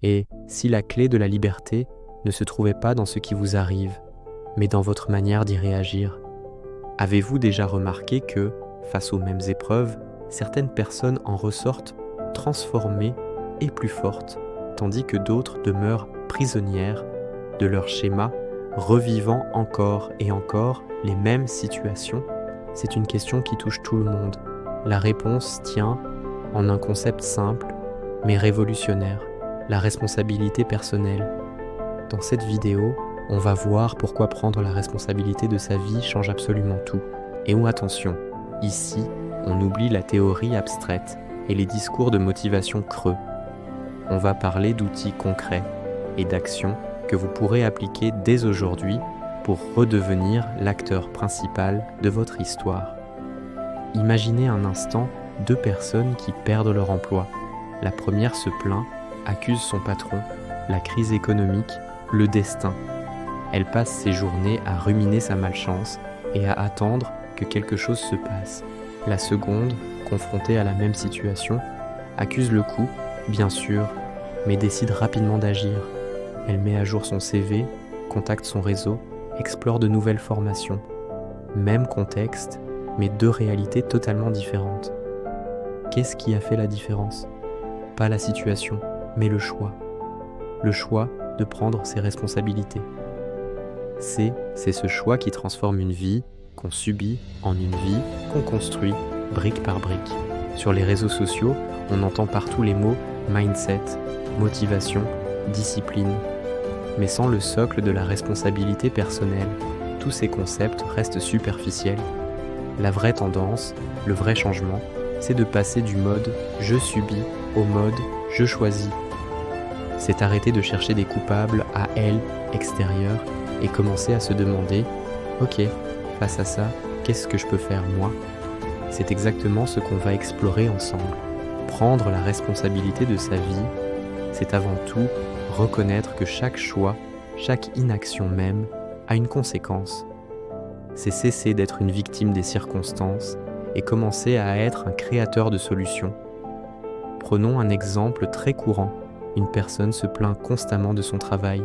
Et si la clé de la liberté ne se trouvait pas dans ce qui vous arrive, mais dans votre manière d'y réagir? Avez-vous déjà remarqué que, face aux mêmes épreuves, certaines personnes en ressortent transformées et plus fortes, tandis que d'autres demeurent prisonnières de leur schéma, revivant encore et encore les mêmes situations? C'est une question qui touche tout le monde. La réponse tient en un concept simple, mais révolutionnaire, la responsabilité personnelle. Dans cette vidéo, on va voir pourquoi prendre la responsabilité de sa vie change absolument tout. Et attention, ici, on oublie la théorie abstraite et les discours de motivation creux. On va parler d'outils concrets et d'actions que vous pourrez appliquer dès aujourd'hui pour redevenir l'acteur principal de votre histoire. Imaginez un instant 2 personnes qui perdent leur emploi. La première se plaint, accuse son patron, la crise économique, le destin. Elle passe ses journées à ruminer sa malchance et à attendre que quelque chose se passe. La seconde, confrontée à la même situation, accuse le coup, bien sûr, mais décide rapidement d'agir. Elle met à jour son CV, contacte son réseau, explore de nouvelles formations. Même contexte, mais 2 réalités totalement différentes. Qu'est-ce qui a fait la différence? Pas la situation, mais le choix. Le choix de prendre ses responsabilités. C'est ce choix qui transforme une vie qu'on subit en une vie qu'on construit brique par brique. Sur les réseaux sociaux, on entend partout les mots mindset, motivation, discipline. Mais sans le socle de la responsabilité personnelle, tous ces concepts restent superficiels. La vraie tendance, le vrai changement, c'est de passer du mode « je subis » au mode « je choisis ». C'est arrêter de chercher des coupables à elle, extérieurs, et commencer à se demander « ok, face à ça, qu'est-ce que je peux faire moi ?» C'est exactement ce qu'on va explorer ensemble. Prendre la responsabilité de sa vie, c'est avant tout reconnaître que chaque choix, chaque inaction même, a une conséquence. C'est cesser d'être une victime des circonstances et commencer à être un créateur de solutions. Prenons un exemple très courant. Une personne se plaint constamment de son travail.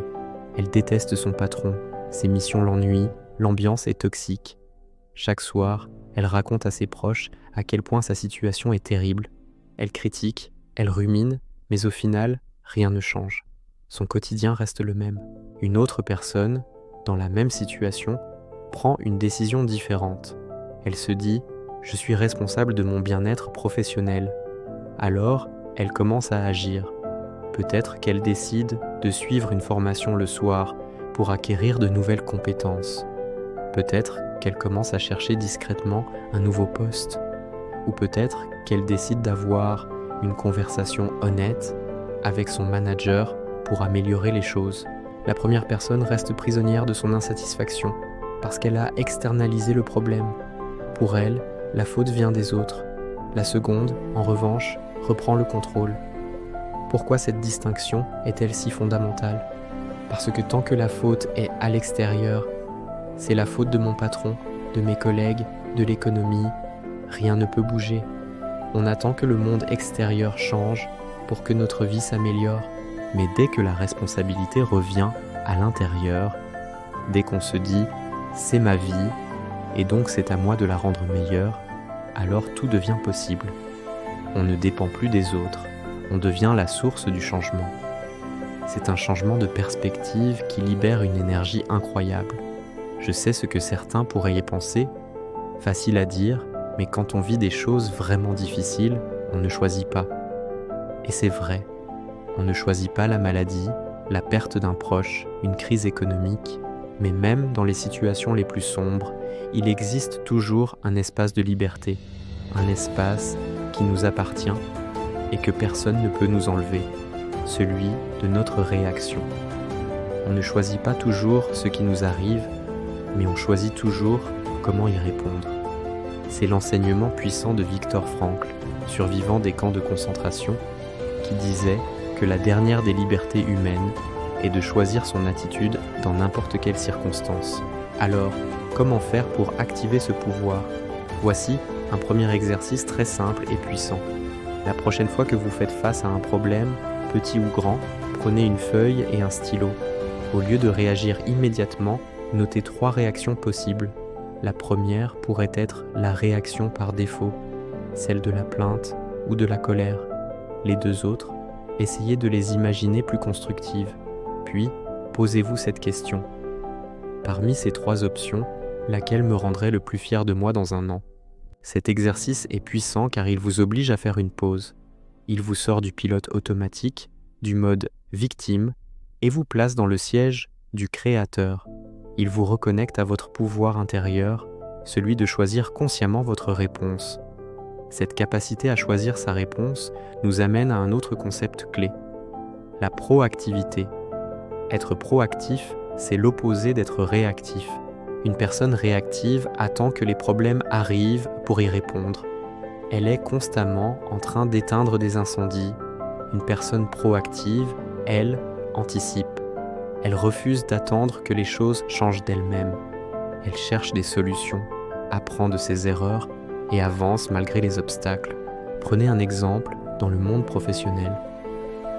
Elle déteste son patron, ses missions l'ennuient, l'ambiance est toxique. Chaque soir, elle raconte à ses proches à quel point sa situation est terrible. Elle critique, elle rumine, mais au final, rien ne change. Son quotidien reste le même. Une autre personne, dans la même situation, prend une décision différente. Elle se dit « je suis responsable de mon bien-être professionnel ». Alors, elle commence à agir. Peut-être qu'elle décide de suivre une formation le soir pour acquérir de nouvelles compétences. Peut-être qu'elle commence à chercher discrètement un nouveau poste. Ou peut-être qu'elle décide d'avoir une conversation honnête avec son manager pour améliorer les choses. La première personne reste prisonnière de son insatisfaction parce qu'elle a externalisé le problème. Pour elle, la faute vient des autres. La seconde, en revanche, reprend le contrôle. Pourquoi cette distinction est-elle si fondamentale? Parce que tant que la faute est à l'extérieur, c'est la faute de mon patron, de mes collègues, de l'économie, rien ne peut bouger. On attend que le monde extérieur change pour que notre vie s'améliore. Mais dès que la responsabilité revient à l'intérieur, dès qu'on se dit « c'est ma vie » et donc c'est à moi de la rendre meilleure, alors tout devient possible. On ne dépend plus des autres, on devient la source du changement. C'est un changement de perspective qui libère une énergie incroyable. Je sais ce que certains pourraient y penser, facile à dire, mais quand on vit des choses vraiment difficiles, on ne choisit pas. Et c'est vrai. On ne choisit pas la maladie, la perte d'un proche, une crise économique, mais même dans les situations les plus sombres, il existe toujours un espace de liberté, un espace qui nous appartient et que personne ne peut nous enlever, celui de notre réaction. On ne choisit pas toujours ce qui nous arrive, mais on choisit toujours comment y répondre. C'est l'enseignement puissant de Viktor Frankl, survivant des camps de concentration, qui disait que la dernière des libertés humaines est de choisir son attitude dans n'importe quelle circonstance. Alors, comment faire pour activer ce pouvoir? Voici un premier exercice très simple et puissant. La prochaine fois que vous faites face à un problème, petit ou grand, Prenez une feuille et un stylo. Au lieu de réagir immédiatement, notez 3 réactions possibles. La première pourrait être la réaction par défaut, celle de la plainte ou de la colère. Les 2 autres, essayez de les imaginer plus constructives. Puis, posez-vous cette question. Parmi ces 3 options, laquelle me rendrait le plus fier de moi dans un an ? Cet exercice est puissant car il vous oblige à faire une pause. Il vous sort du pilote automatique, du mode victime, et vous place dans le siège du créateur. Il vous reconnecte à votre pouvoir intérieur, celui de choisir consciemment votre réponse. Cette capacité à choisir sa réponse nous amène à un autre concept clé, la proactivité. Être proactif, c'est l'opposé d'être réactif. Une personne réactive attend que les problèmes arrivent pour y répondre. Elle est constamment en train d'éteindre des incendies. Une personne proactive, elle, anticipe. Elle refuse d'attendre que les choses changent d'elles-mêmes. Elle cherche des solutions, apprend de ses erreurs et avance malgré les obstacles. Prenez un exemple dans le monde professionnel.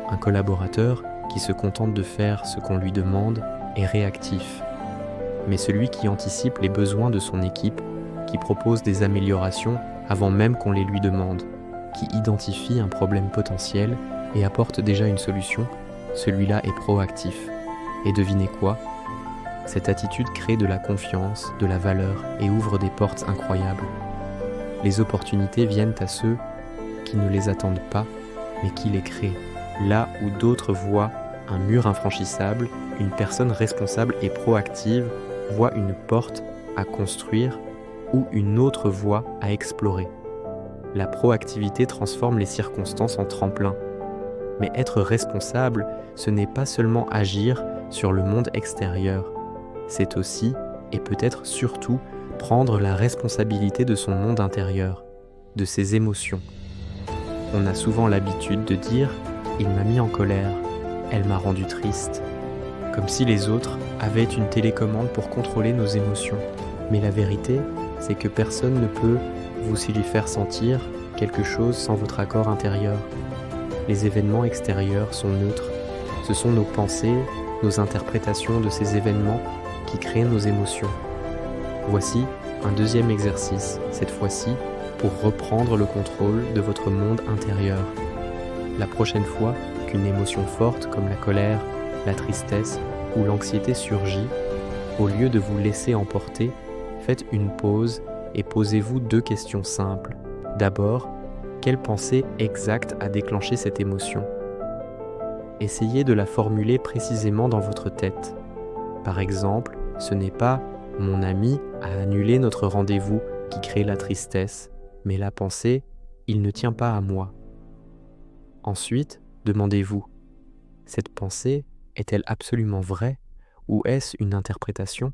Un collaborateur qui se contente de faire ce qu'on lui demande est réactif. Mais celui qui anticipe les besoins de son équipe, qui propose des améliorations avant même qu'on les lui demande, qui identifie un problème potentiel et apporte déjà une solution, celui-là est proactif. Et devinez quoi ? Cette attitude crée de la confiance, de la valeur et ouvre des portes incroyables. Les opportunités viennent à ceux qui ne les attendent pas, mais qui les créent. Là où d'autres voient un mur infranchissable, une personne responsable et proactive voit une porte à construire ou une autre voie à explorer. La proactivité transforme les circonstances en tremplin. Mais être responsable, ce n'est pas seulement agir sur le monde extérieur. C'est aussi, et peut-être surtout, prendre la responsabilité de son monde intérieur, de ses émotions. On a souvent l'habitude de dire « il m'a mis en colère »,« elle m'a rendu triste », comme si les autres avaient une télécommande pour contrôler nos émotions. Mais la vérité, c'est que personne ne peut vous y faire sentir quelque chose sans votre accord intérieur. Les événements extérieurs sont neutres. Ce sont nos pensées, nos interprétations de ces événements qui créent nos émotions. Voici un deuxième exercice, cette fois-ci pour reprendre le contrôle de votre monde intérieur. La prochaine fois qu'une émotion forte comme la colère, la tristesse ou l'anxiété surgit, au lieu de vous laisser emporter, faites une pause et posez-vous 2 questions simples. D'abord, quelle pensée exacte a déclenché cette émotion ? Essayez de la formuler précisément dans votre tête. Par exemple, ce n'est pas « mon ami a annulé notre rendez-vous » qui crée la tristesse, mais la pensée « il ne tient pas à moi ». Ensuite, demandez-vous, cette pensée est-elle absolument vraie ou est-ce une interprétation ?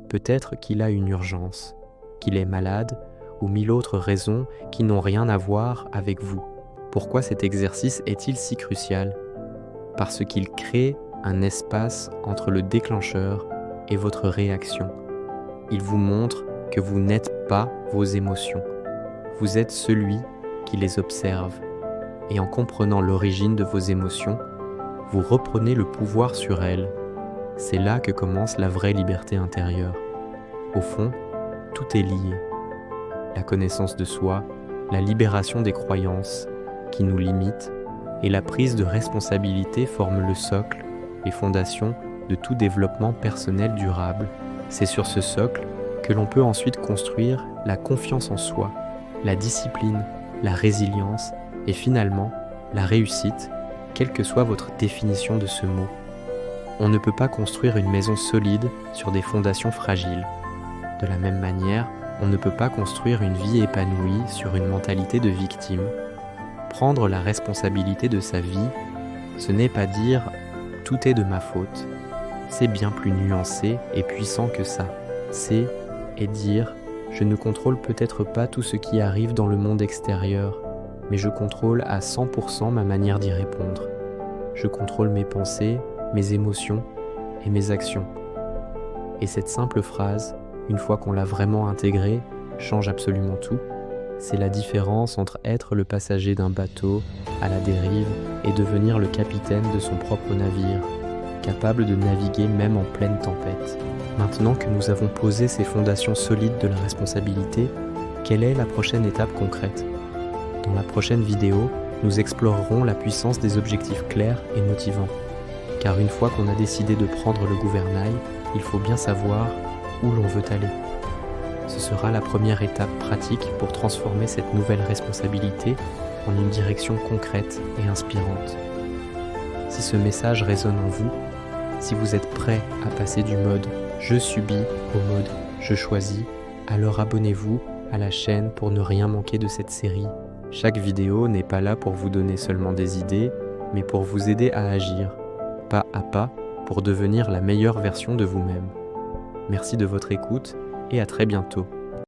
Peut-être qu'il a une urgence, qu'il est malade ou 1000 autres raisons qui n'ont rien à voir avec vous. Pourquoi cet exercice est-il si crucial ? Parce qu'il crée un espace entre le déclencheur et votre réaction. Il vous montre que vous n'êtes pas vos émotions. Vous êtes celui qui les observe. Et en comprenant l'origine de vos émotions, vous reprenez le pouvoir sur elles. C'est là que commence la vraie liberté intérieure. Au fond, tout est lié. La connaissance de soi, la libération des croyances qui nous limitent et la prise de responsabilité forment le socle, les fondations de tout développement personnel durable. C'est sur ce socle que l'on peut ensuite construire la confiance en soi, la discipline, la résilience et finalement la réussite, quelle que soit votre définition de ce mot. On ne peut pas construire une maison solide sur des fondations fragiles. De la même manière, on ne peut pas construire une vie épanouie sur une mentalité de victime. Prendre la responsabilité de sa vie, ce n'est pas dire « tout est de ma faute ». C'est bien plus nuancé et puissant que ça. C'est et dire « je ne contrôle peut-être pas tout ce qui arrive dans le monde extérieur, mais je contrôle à 100% ma manière d'y répondre. Je contrôle mes pensées, mes émotions et mes actions. » Et cette simple phrase, une fois qu'on l'a vraiment intégrée, change absolument tout. C'est la différence entre être le passager d'un bateau à la dérive et devenir le capitaine de son propre navire, capable de naviguer même en pleine tempête. Maintenant que nous avons posé ces fondations solides de la responsabilité, quelle est la prochaine étape concrète? Dans la prochaine vidéo, nous explorerons la puissance des objectifs clairs et motivants. Car une fois qu'on a décidé de prendre le gouvernail, il faut bien savoir où l'on veut aller. Ce sera la première étape pratique pour transformer cette nouvelle responsabilité en une direction concrète et inspirante. Si ce message résonne en vous, si vous êtes prêt à passer du mode « je subis » au mode « je choisis », alors abonnez-vous à la chaîne pour ne rien manquer de cette série. Chaque vidéo n'est pas là pour vous donner seulement des idées, mais pour vous aider à agir, pas à pas, pour devenir la meilleure version de vous-même. Merci de votre écoute et à très bientôt.